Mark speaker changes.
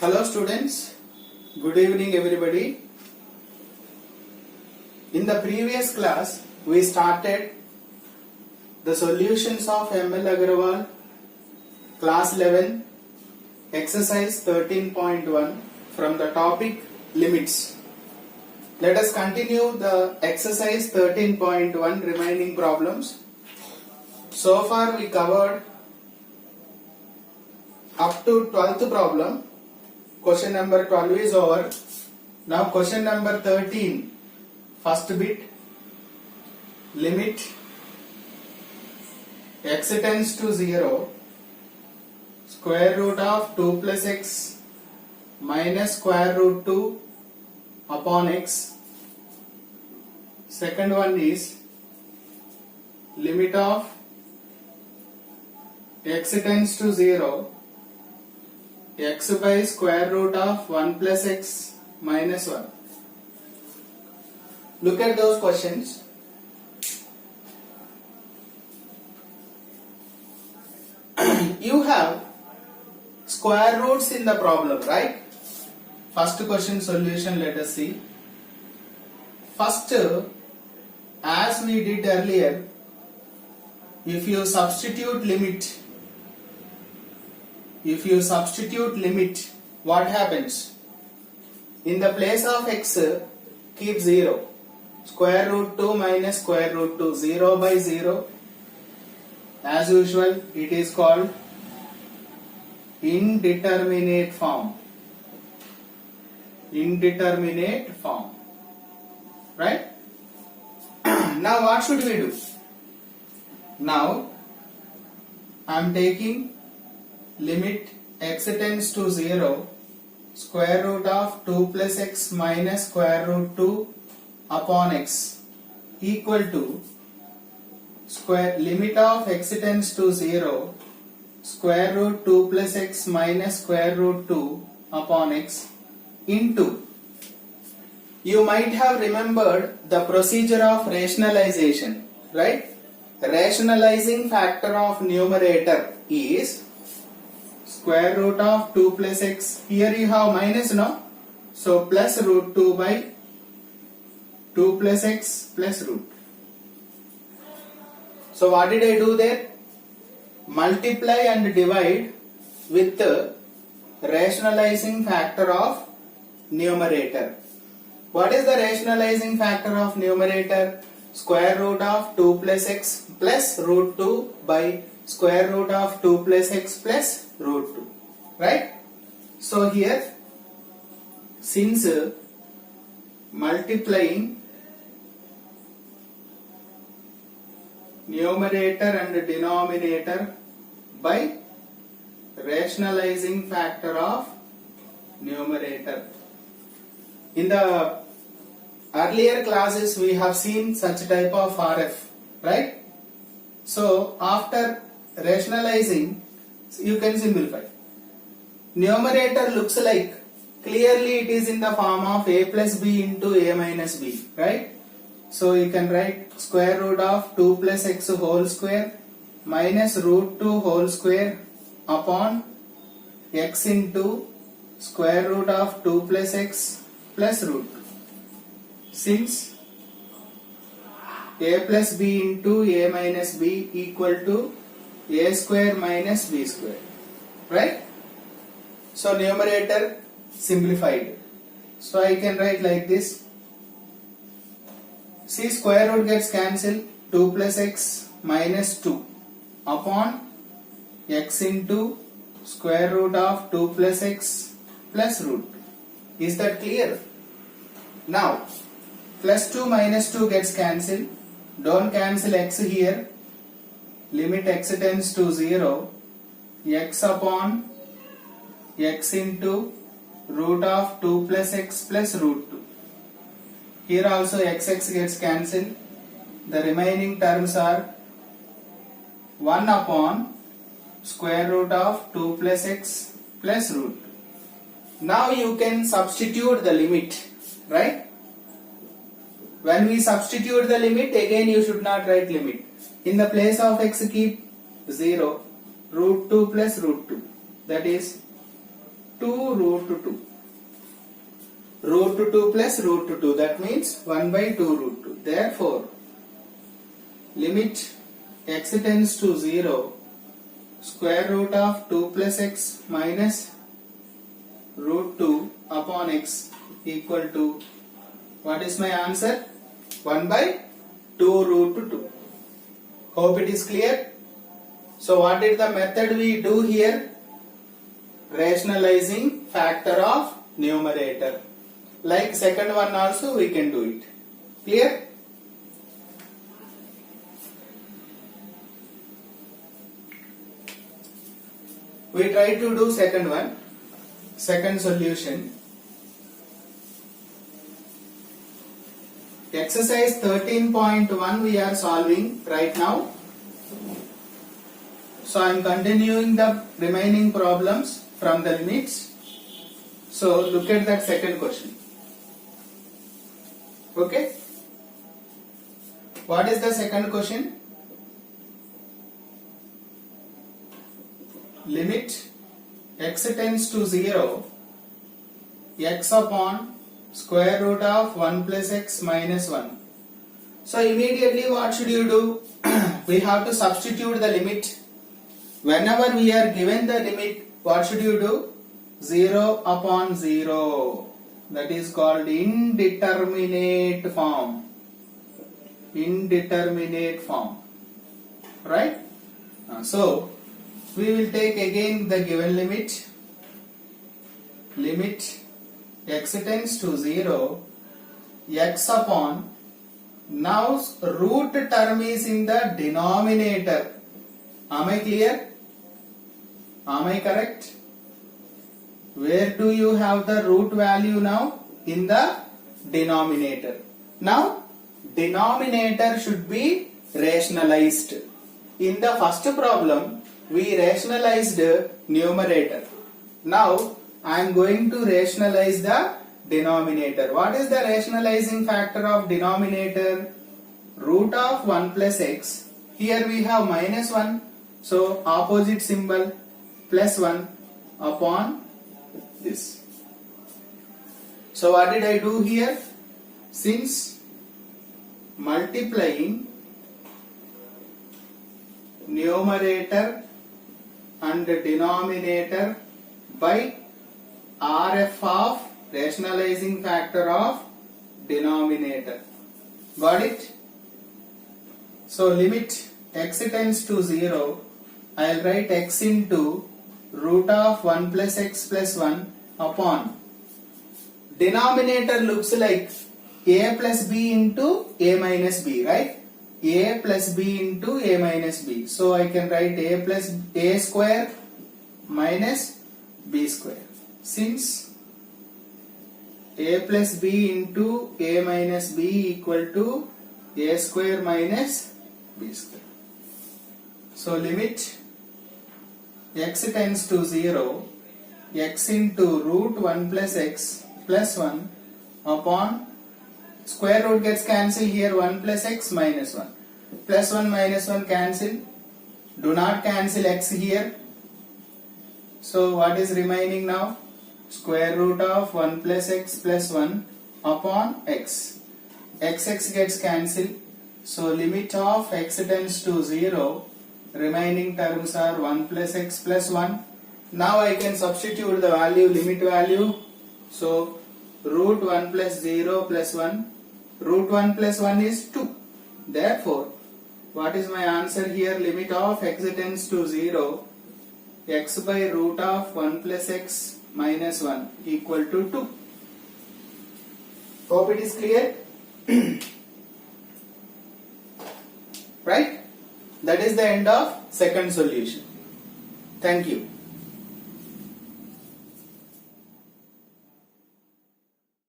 Speaker 1: Hello students, good evening everybody. In the previous class, we started the solutions of ML Agarwal, class 11, exercise 13.1 from the topic limits. Let us continue the exercise 13.1 remaining problems. So far we covered up to 12th problem. Question number 12 is over. Now question number 13, first bit, limit x tends to 0, square root of 2 plus x minus square root 2 upon x. Second one is limit of x tends to 0, x by square root of 1 plus x minus 1. Look at those questions. You have square roots in the problem, right? First question solution, let us see. First, as we did earlier, if you substitute limit, what happens? In the place of x, keep 0. Square root 2 minus square root 2, 0 by 0. As usual, it is called indeterminate form. Right? Now what should we do? Now I am taking limit x tends to 0, square root of 2 plus x minus square root 2 upon x equal to square limit of x tends to 0, square root 2 plus x minus square root 2 upon x into, you might have remembered the procedure of rationalization, right? Rationalizing factor of numerator is square root of 2 plus x. Here you have minus, no? So plus root 2 by 2 plus x plus root. So what did I do there? Multiply and divide with the rationalizing factor of numerator. What is the rationalizing factor of numerator? Square root of 2 plus x plus root 2 by square root of 2 plus x plus root 2. Right? So here, since multiplying numerator and denominator by rationalizing factor of numerator. In the earlier classes we have seen such type of RF, right? So after rationalizing, you can simplify. Numerator looks like, clearly it is in the form of a plus b into a minus b, right? So you can write square root of 2 plus x whole square minus root 2 whole square upon x into square root of 2 plus x plus root 2. Since a plus b into a minus b equal to a square minus b square, right? So numerator simplified. So I can write like this. See, square root gets cancelled, 2 plus x minus 2 upon x into square root of 2 plus x plus root 2. Is that clear? Now plus 2 minus 2 gets cancelled. Don't cancel x here. Limit x tends to 0, x upon x into root of 2 plus x plus root 2. Here also x gets cancelled. The remaining terms are 1 upon square root of 2 plus x plus root 2. Now you can substitute the limit, right? When we substitute the limit, again you should not write limit. In the place of x keep 0, root 2 plus root 2, that is 2 root 2. Root 2 plus root 2, that means 1 by 2 root 2. Therefore, limit x tends to 0, square root of 2 plus x minus root 2 upon x equal to, what is my answer? 1 by 2 root 2. Hope it is clear. So what is the method we do here? Rationalizing factor of numerator. Like second one also we can do it. Clear? We try to do second one. Second solution. Exercise 13.1 we are solving right now. So I am continuing the remaining problems from the limits. So look at that second question. Okay. What is the second question? Limit x tends to 0, x upon square root of 1 plus x minus 1. So immediately what should you do? We have to substitute the limit. Whenever we are given the limit, what should you do? 0 upon 0. That is called indeterminate form. Indeterminate form. Right? So, we will take again the given limit. Limit x tends to 0, x upon, now root term is in the denominator. Am I clear? Am I correct? Where do you have the root value now? In the denominator. Now, denominator should be rationalized. In the first problem, we rationalized numerator. Now, I am going to rationalize the denominator. What is the rationalizing factor of denominator? Root of 1 plus x. Here we have minus 1. So, opposite symbol plus 1 upon this. So, what did I do here? Since multiplying numerator and denominator by RF of rationalizing factor of denominator. Got it? So limit x tends to 0, I will write x into root of 1 plus x plus 1 upon. Denominator looks like a plus b into a minus b, right? A plus b into a minus b. So I can write a plus a square minus b square. Since a plus b into a minus b equal to a square minus b square. So limit x tends to 0, x into root 1 plus x plus 1 upon, square root gets cancelled here, 1 plus x minus 1. Plus 1 minus 1 cancel. Do not cancel x here. So what is remaining now? Square root of 1 plus x plus 1 upon x. X gets cancelled. So limit of x tends to 0. Remaining terms are 1 plus x plus 1. Now I can substitute the value, limit value. So root 1 plus 0 plus 1. Root 1 plus 1 is 2. Therefore, what is my answer here? Limit of x tends to 0. X by root of 1 plus x minus 1 equal to 2. Hope it is clear. Right? That is the end of second solution. Thank you.